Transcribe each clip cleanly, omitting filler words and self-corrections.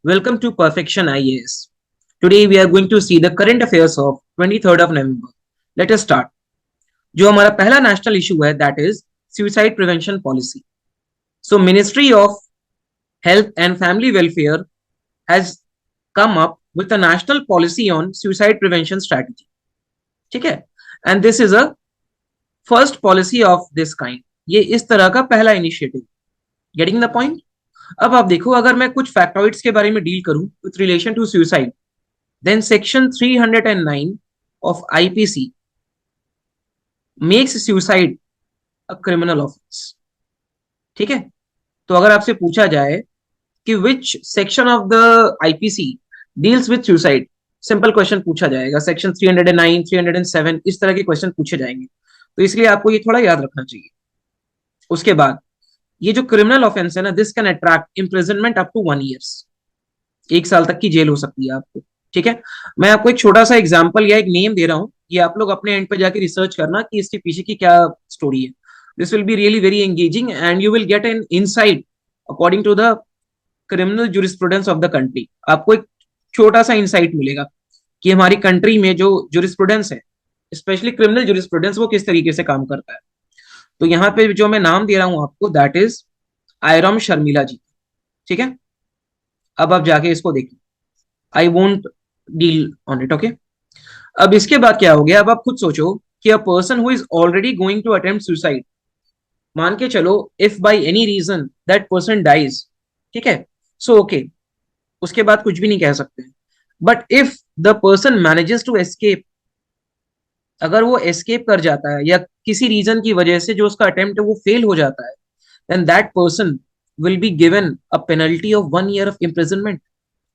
Welcome to Perfection IAS. Today we are going to see the current affairs of 23rd of November. Let us start. जो हमारा पहला national issue है that is suicide prevention policy. So ministry of health and family welfare has come up with a national policy on suicide prevention strategy. ठीक है, and this is a first policy of this kind. ये इस तरह का पहला initiative. Getting the point. अब आप देखो, अगर मैं कुछ फैक्टॉइड्स के बारे में डील करूं with relation to suicide, then section 309 of IPC makes suicide a criminal offence. ठीक है, तो अगर आपसे पूछा जाए कि which section of the IPC deals with suicide, simple question पूछा जाएगा. सेक्शन 309, 307 इस तरह के क्वेश्चन पूछे जाएंगे, तो इसलिए आपको ये थोड़ा याद रखना चाहिए. उसके बाद ये जो क्रिमिनल ऑफेंस है ना, this can attract imprisonment up to 1 years. 1 साल तक की जेल हो सकती है आपको. ठीक है, मैं आपको एक छोटा सा एग्जांपल या एक नेम दे रहा हूं, ये आप लोग अपने एंड पे जाके रिसर्च करना कि इसके पीछे की क्या स्टोरी है. This will be really very engaging and you will get an insight according to the criminal jurisprudence of the country. आपको एक छोटा सा इंसाइट मिलेगा कि हमारी कंट्री में जो जूरिस्प्रूडेंस है, स्पेशली क्रिमिनल जूरिस्प्रूडेंस, वो किस तरीके से काम करता है. तो यहाँ पे जो मैं नाम दे रहा हूं आपको, दैट इज आयरम शर्मिला जी. ठीक है, अब आप जाके इसको देखिए. I won't deal on it. Okay, अब इसके बाद क्या हो गया, अब आप खुद सोचो कि a person who is already going to attempt suicide, मान के चलो if by any reason that person dies, ठीक है, सो ओके, उसके बाद कुछ भी नहीं कह सकते. But if the person manages to escape, अगर वो एस्केप कर जाता है या किसी रीजन की वजह से जो उसका अटेम्प्ट है वो फेल हो जाता है, then that person will be given a penalty of 1 year of imprisonment.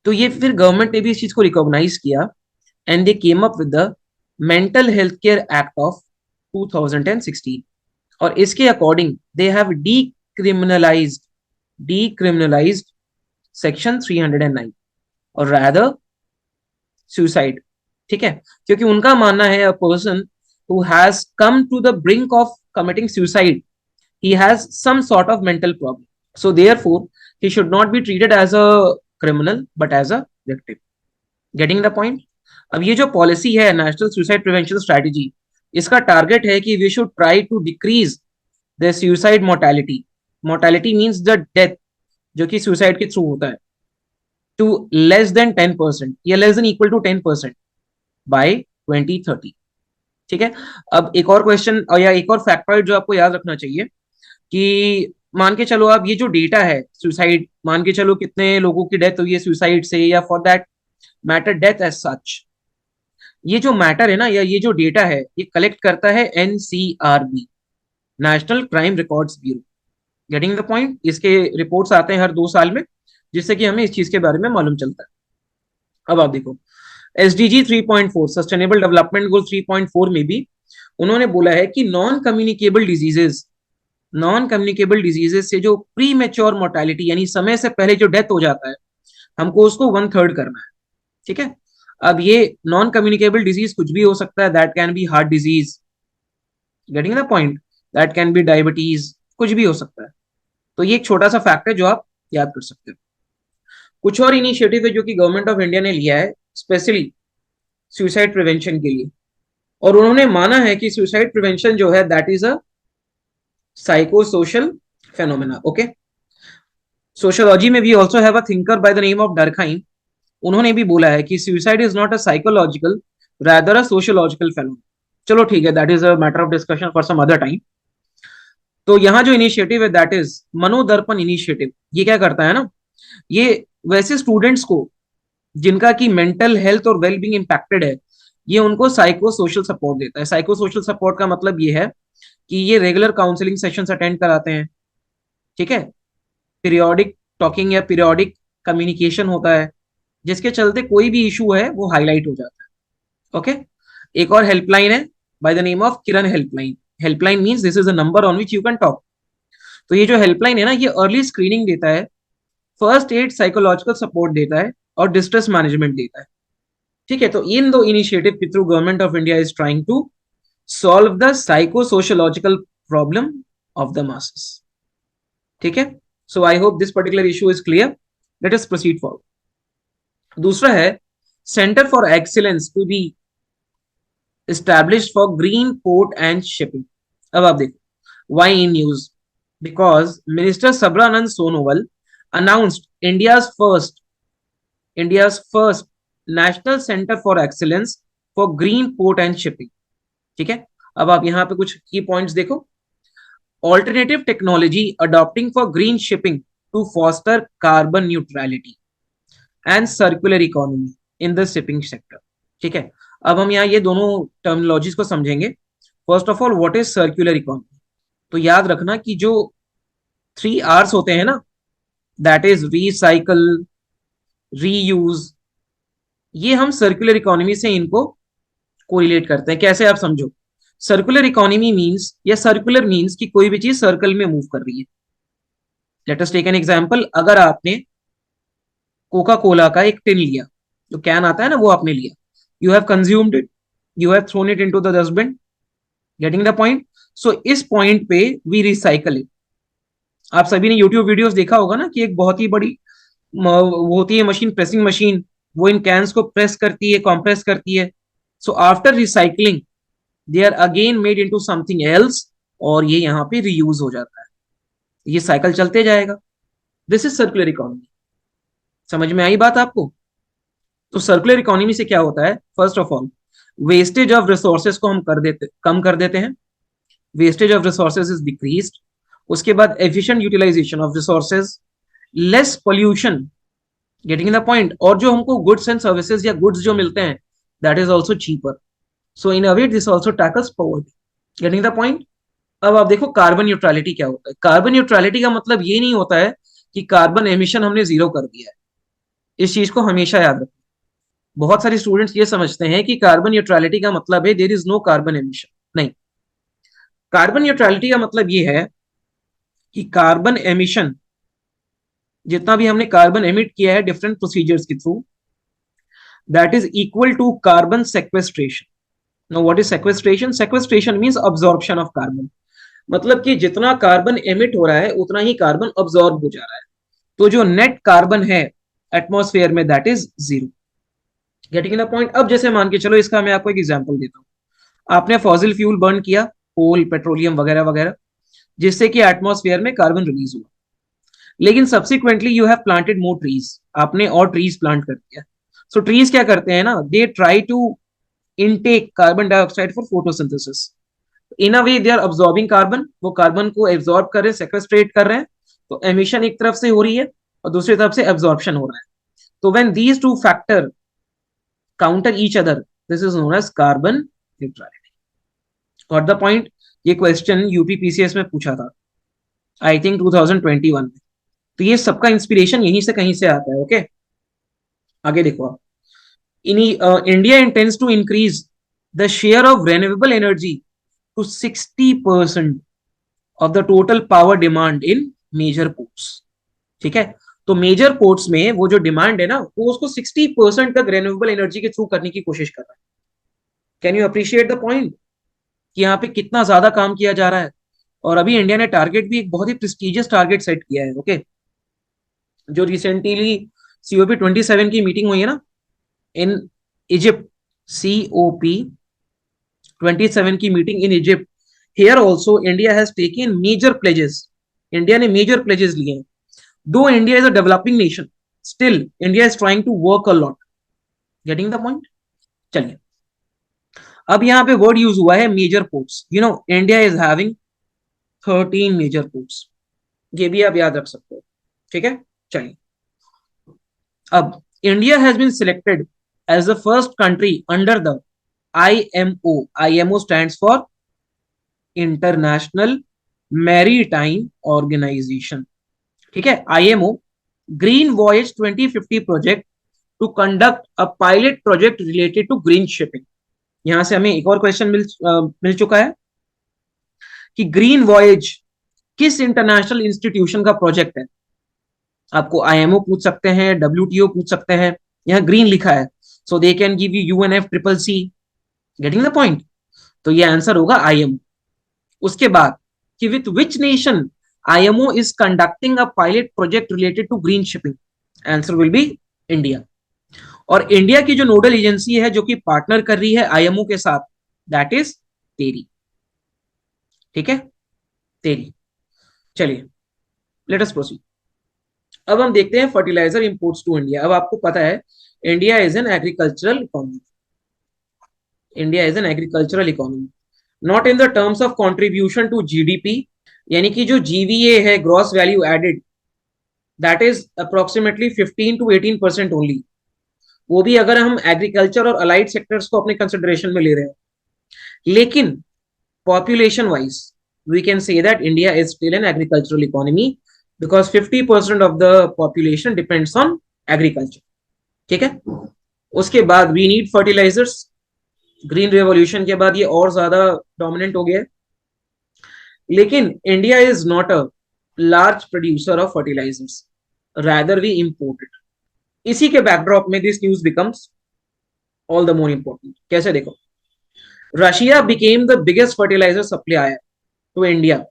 तो ये फिर गवर्नमेंट ने भी इस चीज को रिकॉग्नाइज किया and they came up with the mental health care act of 2016. और इसके according they have decriminalised section 309 और रैदर सुसाइड. ठीक है, क्योंकि उनका मानना है a person who has come to the brink of committing suicide, he has some sort of mental problem, so therefore he should not be treated as a criminal but as a victim. Getting the point. अब ये जो policy है national suicide prevention strategy, इसका target है कि we should try to decrease the suicide mortality. Mortality means the death जो कि suicide के थ्रू होता है, टू लेस देन 10% या less than equal to 10% by 2030. ठीक है, अब एक और क्वेश्चन या एक और फैक्टॉइड जो आपको याद रखना चाहिए कि मान के चलो आप ये जो डेटा है सुसाइड, मान के चलो कितने लोगों की डेथ हुई है सुसाइड से, या for that matter death as such, ये जो मैटर है ना, या ये जो डेटा है, ये कलेक्ट करता है NCRB, national crime records bureau. Getting the point. इसके रिपोर्ट्स आते हैं हर 2 साल में, जिससे कि हमें इस चीज के बारे में मालूम चलता है. अब आप देखो, एसडीजी 3.4 सस्टेनेबल डेवलपमेंट गोल 3.4 में भी उन्होंने बोला है कि नॉन कम्युनिकेबल डिजीजेस से जो प्री मेच्योर मोर्टेलिटी यानी समय से पहले जो डेथ हो जाता है, हमको उसको 1/3 करना है. ठीक है, अब ये नॉन कम्युनिकेबल डिजीज कुछ भी हो सकता है. That can be heart disease, getting the point, that can be diabetes, कुछ भी हो सकता है. तो ये एक छोटा सा फैक्ट है जो आप याद कर सकते हो. कुछ और इनिशिएटिव है जो कि गवर्नमेंट ऑफ इंडिया ने लिया है स्पेशली सुसाइड प्रिवेंशन के लिए, और उन्होंने माना है कि सुसाइड प्रिवेंशन जो है that is a psychosocial phenomena. Okay, sociology में भी also have a thinker by the name of Durkheim. उन्होंने भी बोला है कि suicide is not a psychological rather a sociological phenomena. चलो ठीक है, that is a matter of discussion for some other time. तो यहाँ जो इनिशिएटिव है दैट इज मनोदर्पण इनिशिएटिव. ये क्या करता है ना, ये वैसे स्टूडेंट्स को जिनका की मेंटल हेल्थ और वेलबींग इंपैक्टेड है, ये उनको साइको सोशल सपोर्ट देता है. साइको सोशल सपोर्ट का मतलब ये है कि ये रेगुलर काउंसलिंग सेशंस अटेंड कराते हैं. ठीक है, पीरियोडिक टॉकिंग या पीरियोडिक कम्युनिकेशन होता है, जिसके चलते कोई भी इशू है वो हाईलाइट हो जाता है. ओके, एक और हेल्पलाइन है bye the name of Kiran helpline. Helpline means this is a number on which you can talk. तो ये जो हेल्पलाइन है ना, ये अर्ली स्क्रीनिंग देता है, फर्स्ट एड साइकोलॉजिकल सपोर्ट देता है और डिस्ट्रेस मैनेजमेंट देता है. ठीक है, तो इन दो इनिशिएटिव के through government of India is trying to solve the psychosociological problem of the masses. ठीक है, so I hope this particular issue is clear. Let us proceed forward. दूसरा है centre for excellence to be established for green port and shipping. अब आप देखो why in news, because Minister Sabranand Sonowal announced India's first National Center for Excellence for Green Port and Shipping. ठीक है, अब आप यहाँ पे कुछ की पॉइंट्स देखो. Alternative technology adopting for green shipping to foster carbon neutrality and circular economy in the shipping sector. ठीक है, अब हम यहाँ ये दोनों टर्मिनोलॉजीज को समझेंगे. First of all, what is circular economy? तो याद रखना कि जो 3 R's होते हैं ना, दैट इज रिसाइकल, रीयूज, ये हम सर्कुलर इकोनॉमी से इनको कोरिलेट करते हैं. कैसे, आप समझो. सर्कुलर इकोनॉमी मींस, या सर्कुलर मींस कि कोई भी चीज सर्कल में मूव कर रही है. Let us take an example. अगर आपने कोका कोला का एक टिन लिया, जो कैन आता है ना, वो आपने लिया, you have consumed it, you have thrown it into the dustbin. Getting the point? So इस पॉइंट पे वी रिसाइकल इट. आप सभी ने यूट्यूब वीडियोस देखा होगा ना कि एक बहुत ही बड़ी वो होती है मशीन, प्रेसिंग मशीन, वो इन कैंस को प्रेस करती है, कॉम्प्रेस करती है. So after recycling they are again made into something else, और ये यहाँ पे रीयूज हो जाता है. ये साइकिल चलते जाएगा. This is circular economy. समझ में आई बात आपको? तो सर्कुलर इकोनॉमी से क्या होता है? First of all, wastage of resources को हम कम कर देते हैं. Wastage of resources is decreased. उसके बाद efficient utilisation of resources, less pollution. Getting the point? और जो हमको गुड्स एंड सर्विसेज या गुड्स जो मिलते हैं, that is also cheaper. So in a way this also tackles poverty. Getting the point? अब आप देखो कार्बन न्यूट्रलिटी क्या होता है. कार्बन न्यूट्रलिटी का मतलब ये नहीं होता है कि कार्बन एमिशन हमने जीरो कर दिया है. इस चीज को हमेशा याद रखो. बहुत सारे स्टूडेंट्स ये समझते हैं कि कार्बन न्यूट्रलिटी का मतलब है there is no carbon emission. नहीं, कार्बन न्यूट्रलिटी का मतलब ये है कि कार्बन एमिशन, जितना भी हमने कार्बन एमिट किया है डिफरेंट प्रोसीजर्स के through, that is equal to carbon sequestration. Now what is sequestration? Sequestration means absorption of carbon. मतलब कि जितना कार्बन एमिट हो रहा है उतना ही कार्बन अब्सॉर्ब हो जा रहा है. तो जो नेट कार्बन है एटमॉस्फेयर में, that is zero. Getting the point? अब जैसे मान के चलो, इसका मैं आपको एक एग्जांपल देता हूँ. आपने फॉसिल फ्यूल बर्न किया, कोल, पेट्रोलियम वगैरह वगैरह, जिससे कि एटमॉस्फेयर में कार्बन रिलीज हुआ. लेकिन subsequently you have planted more trees. आपने और ट्रीज प्लांट कर दिया. सो ट्रीज क्या करते हैं ना, they try to intake carbon dioxide for photosynthesis. In a way they are absorbing carbon. वो कार्बन को एब्सॉर्ब कर रहे हैं, सेक्वेस्ट्रेट कर रहे हैं. तो एमिशन एक तरफ से हो रही है और दूसरी तरफ से एब्सॉर्प्शन हो रहा है. तो when these two factor counter each other, this is known as carbon neutrality. Got the point? ये क्वेश्चन यूपी पीसीएस में पूछा था, आई थिंक 2021 में. तो ये सबका इंस्पिरेशन यहीं से कहीं से आता है. ओके, आगे देखो आप. India intends to increase the share of renewable energy to 60% of the total power demand in major ports. ठीक है, तो मेजर पोर्ट्स में वो जो डिमांड है ना, वो उसको 60% तक रेन्यूएबल एनर्जी के थ्रू करने की कोशिश कर रहा है. Can you appreciate the point कि यहाँ पे कितना ज्यादा काम किया जा रहा है? और अभी इंडिया ने टारगेट भी एक बहुत ही प्रेस्टिजियस टारगेट सेट किया है. ओके, जो रिसेंटली COP27 की मीटिंग हुई है ना इन इजिप्ट, COP27 की meeting in Egypt, here also India has taken major pledges. India ने मेजर प्लेजेस लिए हैं. Though India is a developing nation, still India is trying to work a lot. Getting the point? चलिए, अब यहाँ पे word use हुआ है major ports. You know India is having 13 major ports. ये भी आप याद रख सकते हो. ठीक है, चलिए. अब India has been selected as the first country under the IMO. IMO stands for international maritime organisation. ठीक है, IMO green voyage 2050 project to conduct a pilot project related to green shipping. यहां से हमें एक और क्वेश्चन मिल चुका है कि ग्रीन वॉयज किस इंटरनेशनल इंस्टीट्यूशन का प्रोजेक्ट है. आपको IMO पूछ सकते हैं, WTO पूछ सकते हैं. यहाँ ग्रीन लिखा है, so they can give you UNFCCC. Getting the point? तो ये आंसर होगा IMO. उसके बाद कि with which nation IMO is conducting a pilot project related to green shipping. Answer will be India. और इंडिया की जो नोडल एजेंसी है जो कि पार्टनर कर रही है आईएमओ के साथ, दैट इज टेरी। ठीक है, टेरी। चलिए, लेट अस प्रोसीड। अब हम देखते हैं फर्टिलाइजर इंपोर्ट्स टू इंडिया। अब आपको पता है India is an agricultural economy. India is an agricultural economy, not in the terms of contribution to GDP, यानी कि जो जीवीए है, gross value added, that is approximately 15 to 18% only. वो भी अगर हम एग्रीकल्चर और अलाइड सेक्टर्स को अपने कंसिडरेशन में ले रहे हैं। लेकिन population wise we can say that India is still an agricultural economy because 50% of the population depends on agriculture. ठीक है, उसके बाद we need fertilisers. Green revolution के बाद ये और ज्यादा डोमिनेंट हो गया है। लेकिन India is not a large producer of fertilisers, rather we import it. इसी के बैकड्रॉप में this news becomes all the more important. कैसे देखो, Russia became the biggest fertiliser supplier to India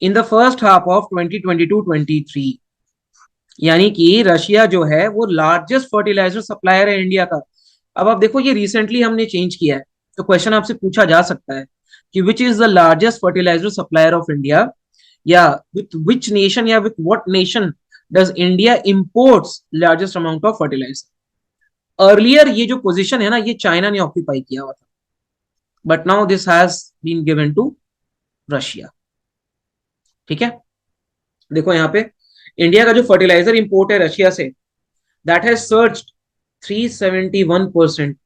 in the first half of 2022-23। यानी कि Russia जो है वो लार्जेस्ट फर्टिलाइजर सप्लायर है इंडिया का। अब आप देखो, ये रिसेंटली हमने चेंज किया है, तो क्वेश्चन आपसे पूछा जा सकता है कि which is the largest fertiliser supplier of India, या विथ विच नेशन या with what nation does India imports largest amount of fertiliser. Earlier ये जो पोजीशन है ना, ये चाइना ने ऑक्यूपाई किया हुआ था, but now this has been given to Russia. ठीक है, देखो यहाँ पे इंडिया का जो फर्टिलाइजर इंपोर्ट है रशिया से, that has surged 371%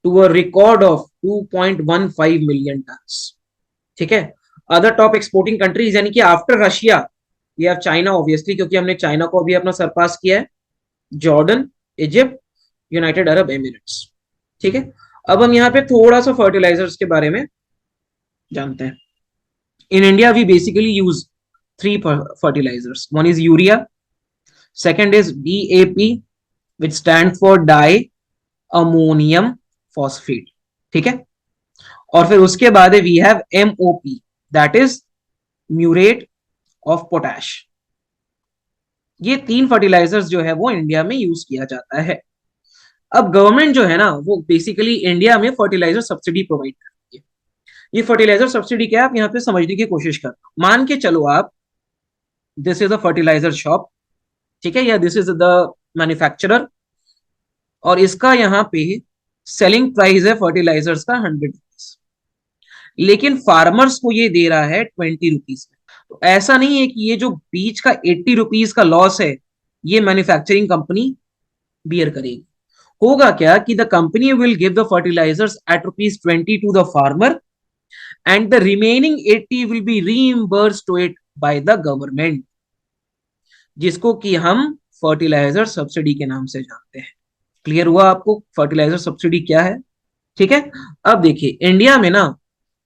to a record of 2.15 million tons. ठीक है, अदर टॉप एक्सपोर्टिंग कंट्रीज यानी कि after Russia we have China obviously, क्योंकि हमने चाइना को भी अपना सरपास किया है, Jordan, Egypt, United Arab Emirates. ठीक है, अब हम यहाँ पे थोड़ा सा फर्टिलाइजर्स के बारे में जानते हैं। In India we basically use three fertilizers. One is urea, second is DAP, which stands for diammonium phosphate. ठीक है, और फिर उसके बाद we have MOP, that is muriate of potash. ये तीन फर्टिलाइजर्स जो है वो इंडिया में यूज किया जाता है। अब गवर्नमेंट जो है ना वो बेसिकली इंडिया में फर्टिलाइजर सब्सिडी प्रोवाइड करती है। ये फर्टिलाइजर सब्सिडी क्या है, आप यहाँ पे समझने की कोशिश करते हो। मान के चलो आप, this is a fertiliser shop, ठीक है, या दिस इज द मैन्युफैक्चरर, और इसका यहाँ पे सेलिंग प्राइस है फर्टिलाइजर्स का 100 रुपीज, लेकिन फार्मर्स को ये दे रहा है 20 रुपीज में। तो ऐसा नहीं है कि ये जो बीच का 80 रुपीज का लॉस है ये मैन्युफैक्चरिंग कंपनी बियर करेगी। होगा क्या कि the company will give the fertilisers at ₹20 to the farmer and the remaining 80 will be reimbursed to it by the government, जिसको कि हम फर्टिलाइजर सब्सिडी के नाम से जानते हैं। क्लियर हुआ आपको फर्टिलाइजर सब्सिडी क्या है? ठीक है, अब देखिए इंडिया में ना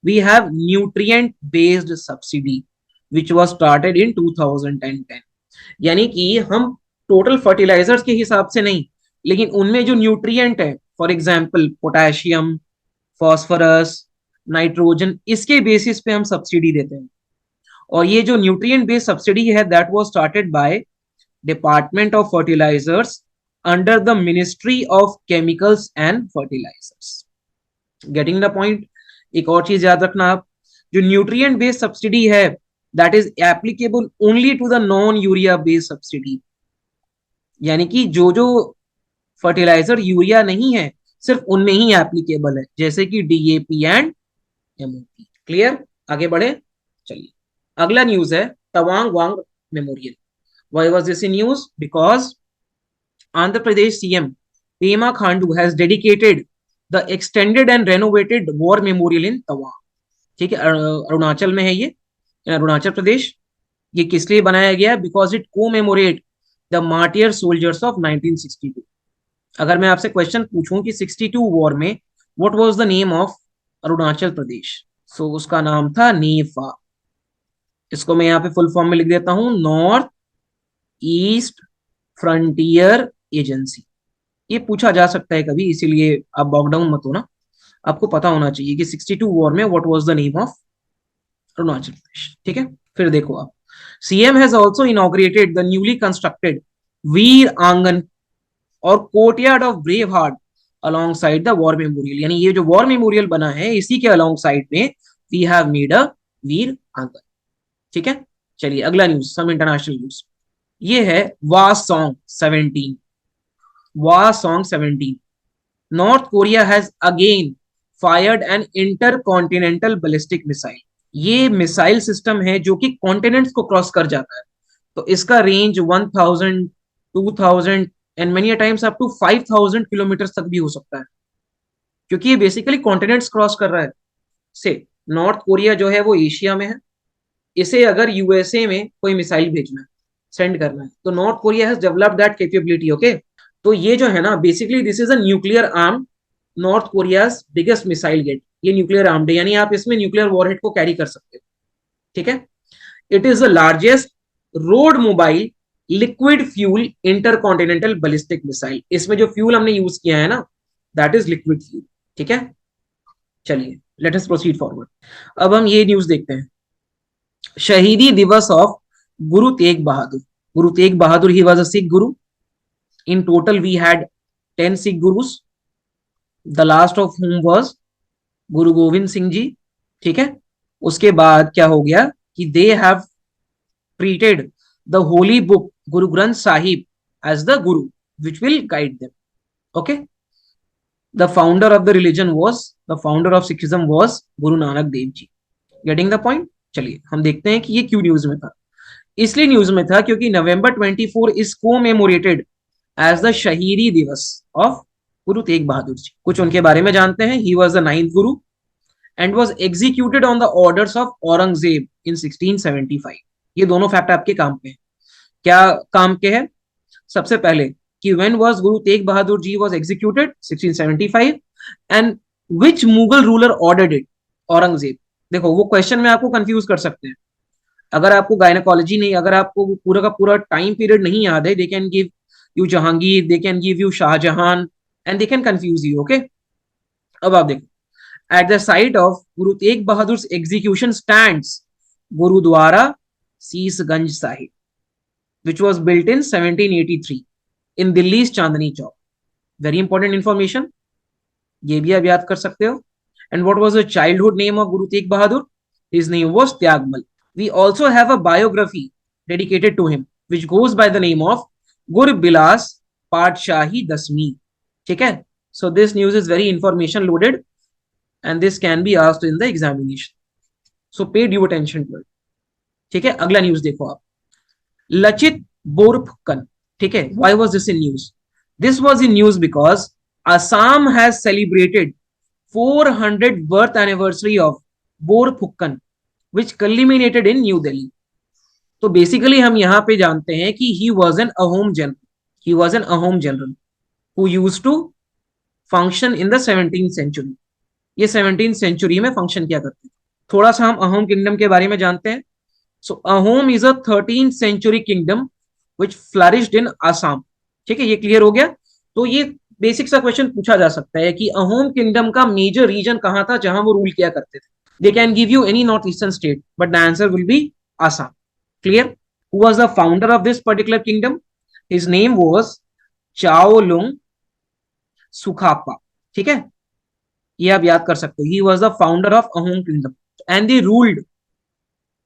we have nutrient based subsidy which was started in 2010। यानी कि हम टोटल फर्टिलाइजर्स के हिसाब से नहीं, लेकिन उनमें जो न्यूट्रिएंट है, for example potassium, phosphorus, nitrogen, इसके बेसिस पे हम सब्सिडी देते हैं। और ये जो न्यूट्रिएंट बेस्ड सब्सिडी है that was started by department of fertilisers under the ministry of chemicals and fertilisers. Getting the point? एक और चीज याद रखना आप, जो न्यूट्रिएंट बेस्ड सब्सिडी है that is applicable only to the non urea based subsidy, यानी कि जो जो फर्टिलाइजर यूरिया नहीं है सिर्फ उनमें ही एप्लीकेबल है, जैसे कि डीएपी एंड एमओपी। क्लियर? आगे बढ़े, चलिए अगला न्यूज है तवांग वांग memorial. Why was this in news? Because Andhra Pradesh CM Pema Khandu has dedicated the extended and renovated war memorial in Tawang. ठीक है, अरुणाचल में है ये, अरुणाचल प्रदेश। ये किस लिए बनाया गया? Because it commemorate the martyr soldiers of 1962। अगर मैं आपसे क्वेश्चन पूछूं कि 62 वॉर में what was the name of Arunachal Pradesh, so उसका नाम था नेफा। इसको मैं यहाँ पे फुल फॉर्म में लिख देता हूं, नॉर्थ ईस्ट फ्रंटियर एजेंसी। ये पूछा जा सकता है कभी, इसीलिए आप बॉकडाउन मत होना, आपको पता होना चाहिए कि 62 वॉर में what was the name of Arunachal Pradesh. ठीक है, फिर देखो आप, CM has also inaugurated the newly constructed Veer Aangan और courtyard of brave heart alongside the war memorial, यानी ये जो वॉर मेमोरियल बना है इसी के अलॉन्ग साइड में we have made a Veer Aangan. ठीक है, चलिए अगला न्यूज, सम इंटरनेशनल न्यूज। ये है वा song 17। Hwasong 17, North Korea has again fired an intercontinental ballistic missile. ये मिसाइल सिस्टम है जो कि कॉन्टिनेंट्स को क्रॉस कर जाता है। तो इसका range 1000, 2000 and many times up to 5000 kilometre तक भी हो सकता है, क्योंकि ये बेसिकली कॉन्टिनेंट्स क्रॉस कर रहा है। से नॉर्थ कोरिया जो है वो एशिया में है, इसे अगर यूएसए में कोई मिसाइल भेजना है, सेंड करना है, तो North Korea has developed that capability. Okay, तो ये जो है ना, basically this is a nuclear arm, North Korea's biggest missile gate. ये न्यूक्लियर आर्म्ड है, यानी आप इसमें न्यूक्लियर वॉरहेड को कैरी कर सकते हो। ठीक है, it is the largest road mobile liquid fuel intercontinental ballistic missile. इसमें जो फ्यूल हमने यूज किया है ना, दैट इज लिक्विड फ्यूल। ठीक है, चलिए लेट अस प्रोसीड फॉरवर्ड। अब हम ये न्यूज देखते हैं, शहीदी दिवस of Guru Tegh Bahadur. Guru Tegh Bahadur, he was a Sikh guru. In total we had 10 Sikh gurus, the last of whom was गुरु गोविंद सिंह जी। ठीक है, उसके बाद क्या हो गया कि they have treated the holy book Guru Granth Sahib as the guru which will guide them. Okay, the founder of the religion was, the founder of Sikhism was Guru Nanak Dev ji. Getting the point. चलिए हम देखते हैं कि ये क्यों न्यूज में था। इसलिए न्यूज में था क्योंकि नवंबर 24 इज कोमेमोरेटेड एज द शहीदी दिवस ऑफ गुरु तेग बहादुर जी। कुछ उनके बारे में जानते हैं। ही was the 9th Guru and was executed on the orders of Aurangzeb in 1675। ये दोनों फैक्ट आपके काम पे हैं। क्या काम के हैं? सबसे पहले कि when was Guru Tegh Bahadur ji was executed 1675 and which Mughal ruler ordered it? Aurangzeb. देखो वो क्वेश्चन में आपको कंफ्यूज कर सकते हैं। अगर आपको गायनेकोलॉजी नहीं, अगर आपको पूरा का पूरा टाइम पीरियड नहीं याद है, they can give you Jahangir, they can give you Shahjahan and they can confuse you. Okay, अब आप देखो, at the site of Guru Tegh Bahadur's execution stands Gurudwara Seesganj Sahib, which was built in 1783 in Delhi's Chandni Chowk. Very important information. ये भी आप याद कर सकते हो। And what was the childhood name of Guru Tegh Bahadur? His name was Tyagmal. We also have a biography dedicated to him, which goes by the name of Gur Bilas Padshahi Dasmi. ठीक है? So this news is very information loaded and this can be asked in the examination, so pay due attention to it। ठीक है, अगला news देखो आप, लचित बोरफुकन। ठीक है, why was this in news? This was in news because Assam has celebrated 400th birth anniversary of Borphukan which culminated in New Delhi। तो basically हम यहाँ पे जानते हैं कि he was an ahom general, he was an ahom general who used to function in the 17th century। ये 17th century में function किया करते थे। थोड़ा सा हम अहोम किंगडम के बारे में जानते हैं। So Ahom is a 13th century kingdom which flourished in Assam. ठीक है, ये क्लियर हो गया। तो ये बेसिक सा क्वेश्चन पूछा जा सकता है कि अहोम किंगडम का मेजर रीजन कहां था जहां वो रूल किया करते थे। They can give you any north eastern state but the answer will be Assam. Clear? Who was the founder of this particular kingdom? His name was Chaolung Sukaphaa. ठीक है, ये आप याद कर सकते हो। He was the founder of Ahom kingdom and they ruled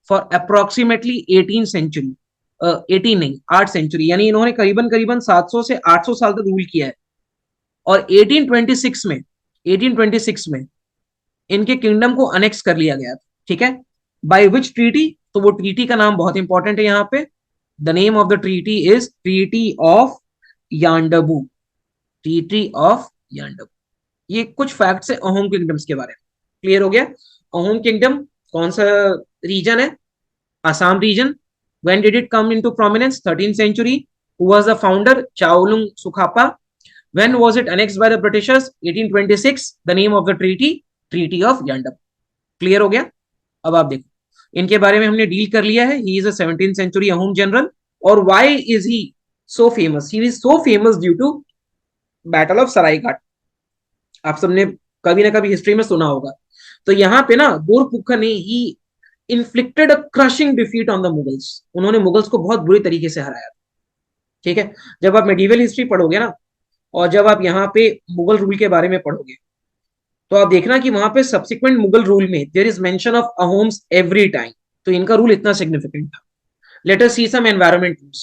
for approximately 18 century, 18 नहीं 8 century, यानी इन्होंने करीबन करीबन 700 से 800 साल तक रूल किया है। और 1826 में, 1826 में इनके किंगडम को अनेक्स कर लिया गया था। ठीक है, बाय विच ट्रीटी? तो वो ट्रीटी का नाम बहुत इंपॉर्टेंट है यहाँ पे। The name of the treaty is treaty of Yandabo. Treaty of Yandabo. ये कुछ फैक्ट्स है अहोम किंगडम्स के बारे में। क्लियर हो गया? अहोम किंगडम कौन सा रीजन है? Assam region. When did it come into prominence? 13th century. Who was the founder? Chaolung Sukaphaa. When was it annexed by the Britishers? 1826। The name of the treaty, treaty of Yandabo. Clear हो गया? अब आप देखो, इनके बारे में हमने डील कर लिया है। He is a 17th century Ahom general. और why is he so famous? He is so famous due to battle of Saraighat. आप सबने कभी ना कभी हिस्ट्री में सुना होगा। तो यहाँ पे ना बोरफुकन ने he inflicted a crushing defeat on the Mughals. उन्होंने मुगल्स को बहुत बुरी तरीके से हराया था। ठीक है, जब आप मेडिवल हिस्ट्री पढ़ोगे ना, और जब आप यहाँ पे मुगल रूल के बारे में पढ़ोगे तो आप देखना कि वहां पे सब्सिक्वेंट मुगल रूल में there is mention of Ahoms every time. तो इनका रूल इतना सिग्निफिकेंट था। Let us see some environment news.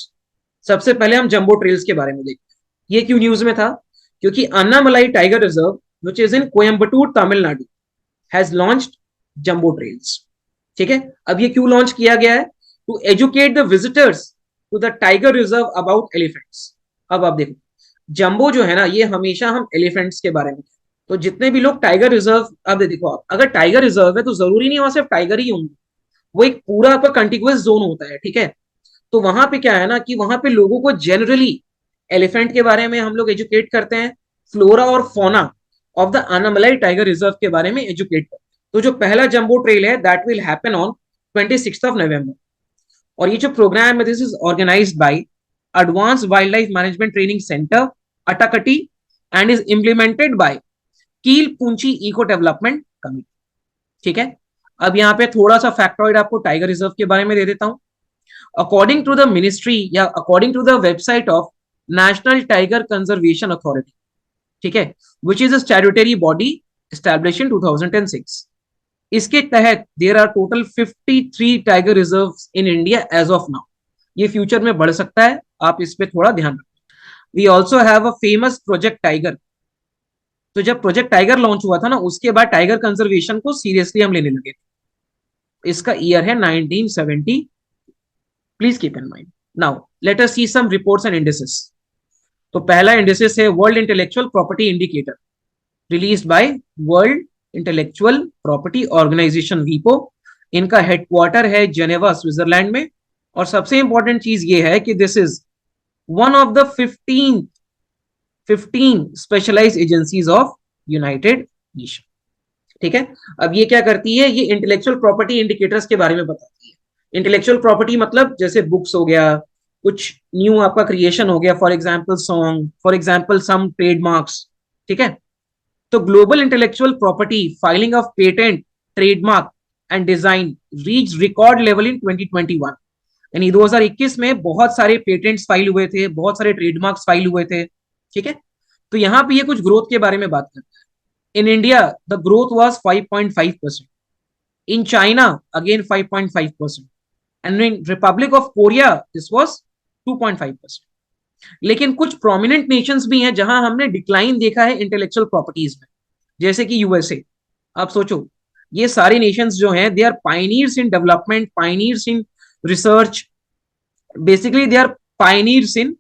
सबसे पहले हम जंबो ट्रेल्स के बारे में देखते हैं। ये क्यों न्यूज में था? क्योंकि Annamalai tiger reserve which is in Coimbatore Tamil Nadu has launched jumbo trails. ठीक है, अब ये क्यों लॉन्च किया गया है? To educate the visitors to the tiger reserve about elephants. अब आप देखो, जंबो जो है ना, ये हमेशा हम एलिफेंट्स के बारे में, तो जितने भी लोग टाइगर रिजर्व, अब देखो आप, अगर टाइगर रिजर्व है तो जरूरी नहीं वहां सिर्फ टाइगर ही होंगे, वो एक पूरा आपका कंटिग्यूअस जोन होता है। ठीक है, तो वहां पे क्या है ना कि वहां पे लोगों को जनरली एलिफेंट के बारे में हम लोग एजुकेट करते हैं, फ्लोरा और fauna of the Anamalai tiger reserve के बारे में एजुकेट करते हैं। तो जो पहला जंबो ट्रेल है that will happen on 26 November. और ये जो प्रोग्राम है this is organised by advance wildlife management training centre Attakatti and is implemented by Keel Poonachi eco development committee. ठीक है, अब यहाँ पे थोड़ा सा फैक्टॉइड आपको टाइगर रिजर्व के बारे में दे देता हूं। अकॉर्डिंग टू द मिनिस्ट्री या according to the website of National Tiger Conservation Authority, ठीक है, which is a statutory body established in 2006, इसके तहत there are total 53 tiger reserve in India as of now. ये फ्यूचर में बढ़ सकता है, आप इस पे थोड़ा ध्यान रखें। We also have a famous project tiger. तो जब प्रोजेक्ट टाइगर लॉन्च हुआ था ना, उसके बाद टाइगर कंजर्वेशन को सीरियसली हम लेने लगे। इसका ईयर है 1970। Please keep in mind. Now let us see some reports and indices. तो पहला इंडिसेस है World Intellectual Property Indicator, released by World Intellectual Property Organisation वीपो। इनका हेडक्वार्टर है जेनेवा स्विट्जरलैंड में। और सबसे इंपॉर्टेंट चीज ये है कि this is one of the 15 specialised agencies of United Nation. ठीक है, अब ये क्या करती है? ये इंटेलेक्चुअल प्रॉपर्टी इंडिकेटर्स के बारे में बताती है। इंटेलेक्चुअल प्रॉपर्टी मतलब जैसे बुक्स हो गया, कुछ न्यू आपका क्रिएशन हो गया, for example song, for example some trademarks. ठीक है, तो global intellectual property filing of patent, trademark and design reach record level in 2021। यानी 2021 में बहुत सारे पेटेंट्स फाइल हुए थे, बहुत सारे ट्रेडमार्क्स फाइल हुए थे। ठीक है, तो यहाँ पे ये कुछ ग्रोथ के बारे में बात करते हैं। In India the growth was 5.5%, in China again 5.5%, and in Republic of Korea this was 2.5%। लेकिन कुछ प्रोमिनेंट नेशंस भी हैं जहां हमने डिक्लाइन देखा है इंटेलेक्चुअल प्रॉपर्टीज में, जैसे कि यूएसए। आप सोचो, ये सारे नेशंस जो हैं they are pioneers in development, pioneers in research, basically they are pioneers in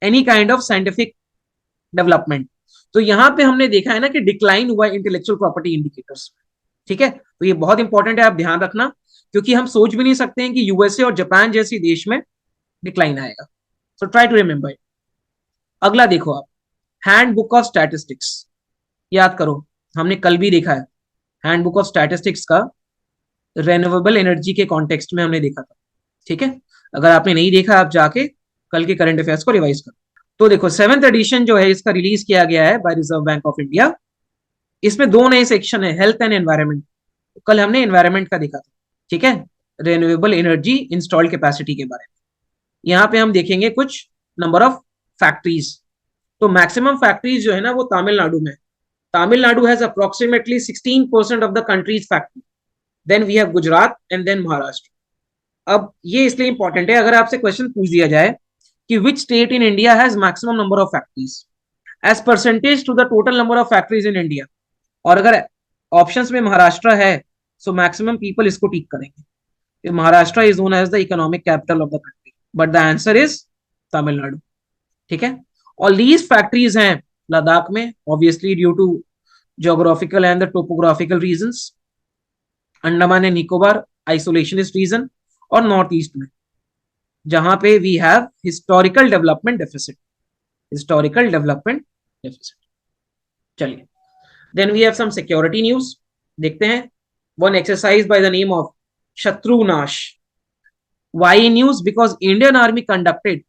any kind of scientific development. तो यहां पे हमने देखा है ना कि डिक्लाइन हुआ इंटेलेक्चुअल प्रॉपर्टी इंडिकेटर्स। ठीक है, तो ये बहुत इंपॉर्टेंट है, आप ध्यान रखना, क्योंकि हम सोच भी नहीं सकते हैं कि यूएसए और जापान जैसी देश में डिक्लाइन आएगा। So try to remember. अगला देखो आप, हैंडबुक ऑफ स्टैटिस्टिक्स। याद करो, हमने कल भी देखा है हैंडबुक ऑफ स्टैटिस्टिक्स का, रेन्यूएबल एनर्जी के कॉन्टेक्स्ट में हमने देखा था। ठीक है, अगर आपने नहीं देखा आप जाके कल के करंट अफेयर्स को रिवाइज करो। तो देखो 7th एडिशन जो है इसका रिलीज किया गया है by Reserve Bank of India. इसमें दो नए सेक्शन है, हेल्थ एंड एनवायरनमेंट। कल हमने एनवायरनमेंट का देखा था। ठीक है, रेन्यूएबल एनर्जी इंस्टॉल्ड कैपेसिटी के बारे में। यहाँ पे हम देखेंगे कुछ नंबर ऑफ फैक्ट्रीज। तो मैक्सिमम फैक्ट्रीज जो है ना वो तमिलनाडु में। Tamil Nadu has approximately 16% of the country's factory, then we have Gujarat and then Maharashtra. अब ये इसलिए इंपॉर्टेंट है, अगर आपसे क्वेश्चन पूछ दिया जाए कि which state in India has maximum number of factories as percentage to the total number of factories in India, और अगर ऑप्शंस में महाराष्ट्र है, सो मैक्सिमम पीपल इसको टिक करेंगे। Maharashtra is known as the economic capital of the country, but the answer is Tamil Nadu. ठीक है, और least factories हैं लद्दाख में, obviously due to geographical and the topographical reasons, Andaman and Nicobar isolationist region, और नॉर्थ ईस्ट में जहां पे we have historical development deficit, historical development deficit. चलिए, then we have some security news, देखते हैं। One exercise by the name of शत्रुनाश। Y news? Because Indian army conducted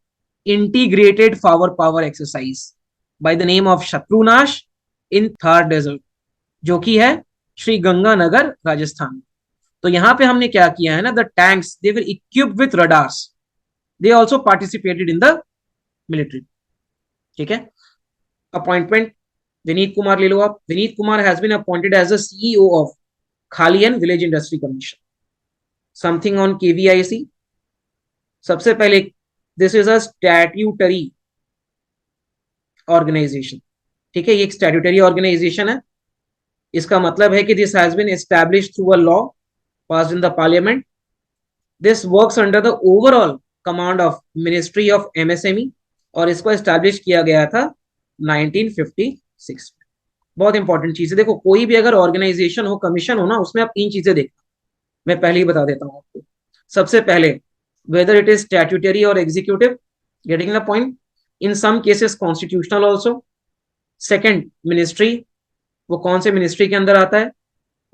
integrated power exercise by the name of Shatrunash in Thar desert, जो कि है श्री गंगानगर राजस्थान। तो यहां पे हमने क्या किया है ना, the tanks they were equipped with radars, they also participated in the military. ठीक है, अपॉइंटमेंट विनीत कुमार ले लो आप. Vineet Kumar has been appointed as a CEO of खालियन village industry commission. Something on KVIC. सबसे पहले this is a statutory organisation. ठीक है, ये एक स्टैट्यूटरी ऑर्गेनाइजेशन है. इसका मतलब है कि this has been established through a law passed in the parliament. This works under the overall command of ministry of MSME और इसको एस्टैब्लिश किया गया था 1956 में. बहुत इंपॉर्टेंट चीज है. देखो कोई भी अगर ऑर्गेनाइजेशन हो, कमीशन हो ना, उसमें आप तीन चीजें देखना. मैं पहले ही बता देता हूं आपको. सबसे पहले whether it is statutory or executive, getting the point. In some cases constitutional also. Second, ministry, वो कौन से मिनिस्ट्री के अंदर आता है,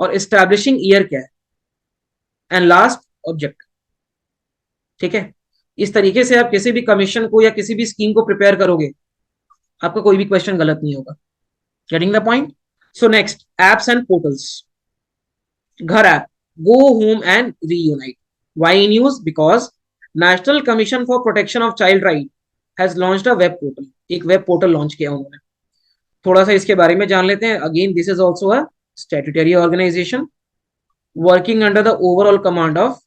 और एस्टैब्लिशिंग ईयर क्या है, एंड लास्ट ऑब्जेक्ट. ठीक है, इस तरीके से आप किसी भी कमीशन को या किसी भी स्कीम को प्रिपेयर करोगे, आपका कोई भी क्वेश्चन गलत नहीं होगा. Getting the point. So next, apps and portals. Ghar app, go home and reunite. Why in news? Because national commission for protection of child right has launched a web portal. एक web portal launch किया उन्होंने. थोड़ा सा इसके बारे में जान लेते हैं. Again this is also a statutory organisation working under the overall command of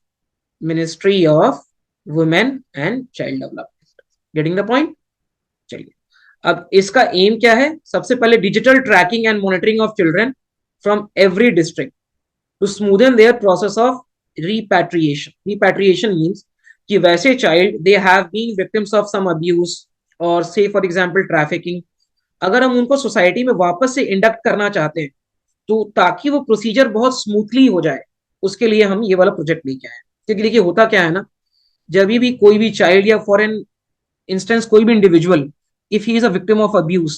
ministry of women and child development. Getting the point. चलिए, अब इसका एम क्या है? सबसे पहले digital tracking and monitoring of children from every district to smoothen their process of repatriation. Repatriation means कि वैसे child they have been victims of some abuse और से फॉर एग्जांपल ट्रैफिकिंग, अगर हम उनको सोसाइटी में वापस से इंडक्ट करना चाहते हैं तो ताकि वो प्रोसीजर बहुत स्मूथली हो जाए, उसके लिए हम ये वाला प्रोजेक्ट लेके आए. क्योंकि देखिए होता क्या है ना, जब भी कोई भी चाइल्ड या फॉर एन इंस्टेंस कोई भी individual, if he is a victim of abuse,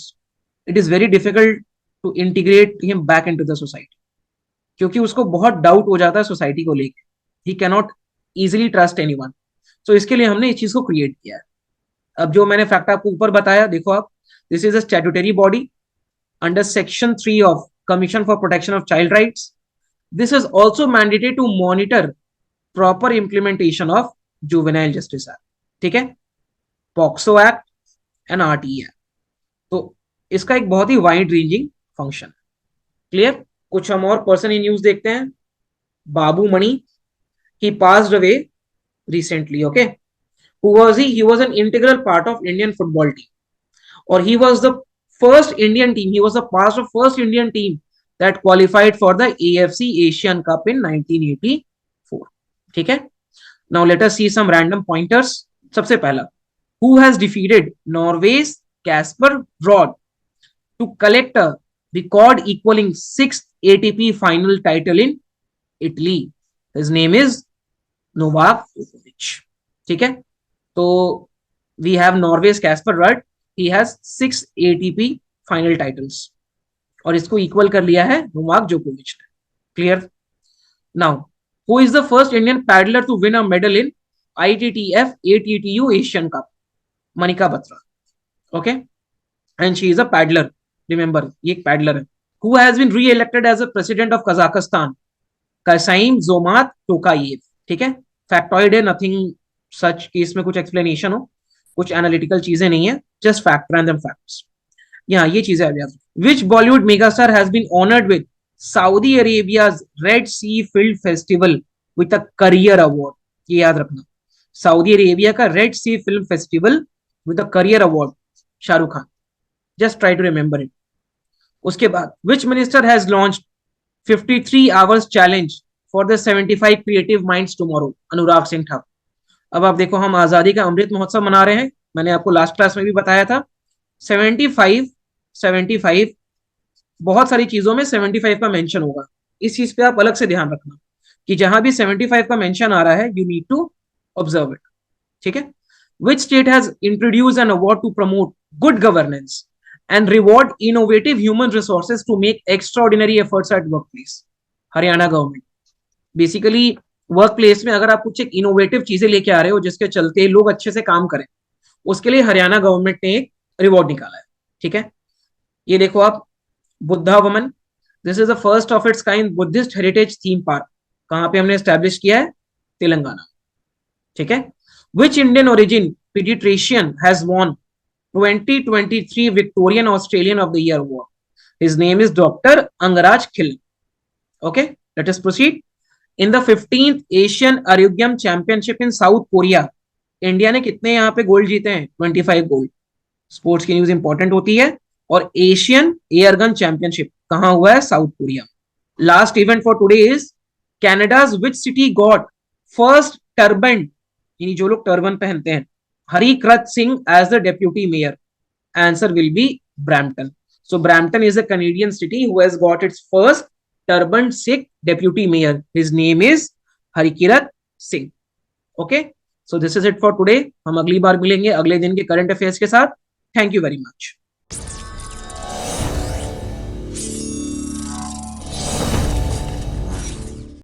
it is very difficult to integrate him back into the society, क्योंकि उसको बहुत डाउट हो जाता है सोसाइटी को लेकर. He can not easily trust anyone. So इसके लिए हमने इस चीज को क्रिएट किया है. अब जो मैंने फैक्ट आपको ऊपर बताया, देखो आप, this is a statutory body under Section 3 of Commission for Protection of Child Rights. This is also mandated to monitor proper implementation of Juvenile Justice Act. ठीक है, POCSO act and RTE act. तो इसका एक बहुत ही wide ranging function. Clear. कुछ हम और person in news देखते हैं. बाबू मणि, he passed away recently. Okay, who was he? He was an integral part of Indian football team, or he was the first Indian team. He was a part of first Indian team that qualified for the AFC Asian Cup in 1984. ठीक है. Now let us see some random pointers. सबसे पहला, who has defeated Norway's Casper Ruud to collect a record equaling 6th ATP final title in Italy? His name is Novak Djokovic. ठीक है. तो we have Norway's Casper Ruud. He has 6 ATP final titles और इसको equal कर लिया है Novak जोकोविच ने. Clear. Now, who is the first Indian paddler to win a medal in ITTF ATTU Asian cup? Manika Batra. Okay, and she is a paddler. Remember, ये एक paddler है. Who has been re elected as a president of Kazakhstan? Kassym Jomart Tokayev. ठीक है, फैक्टॉइड है, nothing सच कि इसमें कुछ explanation हो, कुछ एनालिटिकल चीजें नहीं है, जस्ट फैक्ट, रैंडम फैक्ट्स. यहाँ ये चीजें आ जाती. Which Bollywood megastar has been honoured with Saudi Arabia's Red Sea film festival with a career award? ये याद रखना, सऊदी अरेबिया का Red Sea film festival with a career award, Shahrukh Khan. Just try to remember it. उसके बाद, which minister has launched 53 hours challenge for the 75 creative minds tomorrow? Anurag Singh Thakur. अब आप देखो, हम आजादी का अमृत महोत्सव मना रहे हैं. मैंने आपको लास्ट क्लास में भी बताया था 75 बहुत सारी चीजों में 75 का मेंशन होगा. इस चीज पे आप अलग से ध्यान रखना कि जहां भी 75 का मेंशन आ रहा है, you need to observe it. ठीक है. Which state has introduce an award to promote good governance and reward innovative human resources to make extraordinary efforts at work place? Haryana government. Basically work place में अगर आप कुछ एक innovative चीजें लेके आ रहे हो जिसके चलते लोग अच्छे से काम करें, उसके लिए हरियाणा गवर्नमेंट ने एक रिवॉर्ड निकाला है. ठीक है, ये देखो आप, बुद्धा वमन. This is the first of its kind Buddhist heritage theme park. कहां पे हमने एस्टेब्लिश किया है? तेलंगाना. ठीक है. Which Indian origin paediatrician has won 2023 Victorian Australian of the Year award. His name is Dr. Angaraj Khil. Okay, let us proceed. In the 15th Asian Aryugam Championship in South Korea, India ने कितने यहाँ पे gold जीते हैं? 25 gold. Sports की news important होती है. और एशियन एयरगन चैंपियनशिप कहां हुआ है? South Korea. Last event for today is Canada's which city got first turban, यानी जो लोग टर्बन पहनते हैं, Harkirat Singh as the deputy mayor. Answer will be Brampton. So Brampton is a Canadian city who has got its first turbaned Sikh deputy mayor. His name is Harikirat Singh. Okay. So this is it for today. हम अगली बार मिलेंगे अगले दिन के current affairs के साथ. Thank you very much.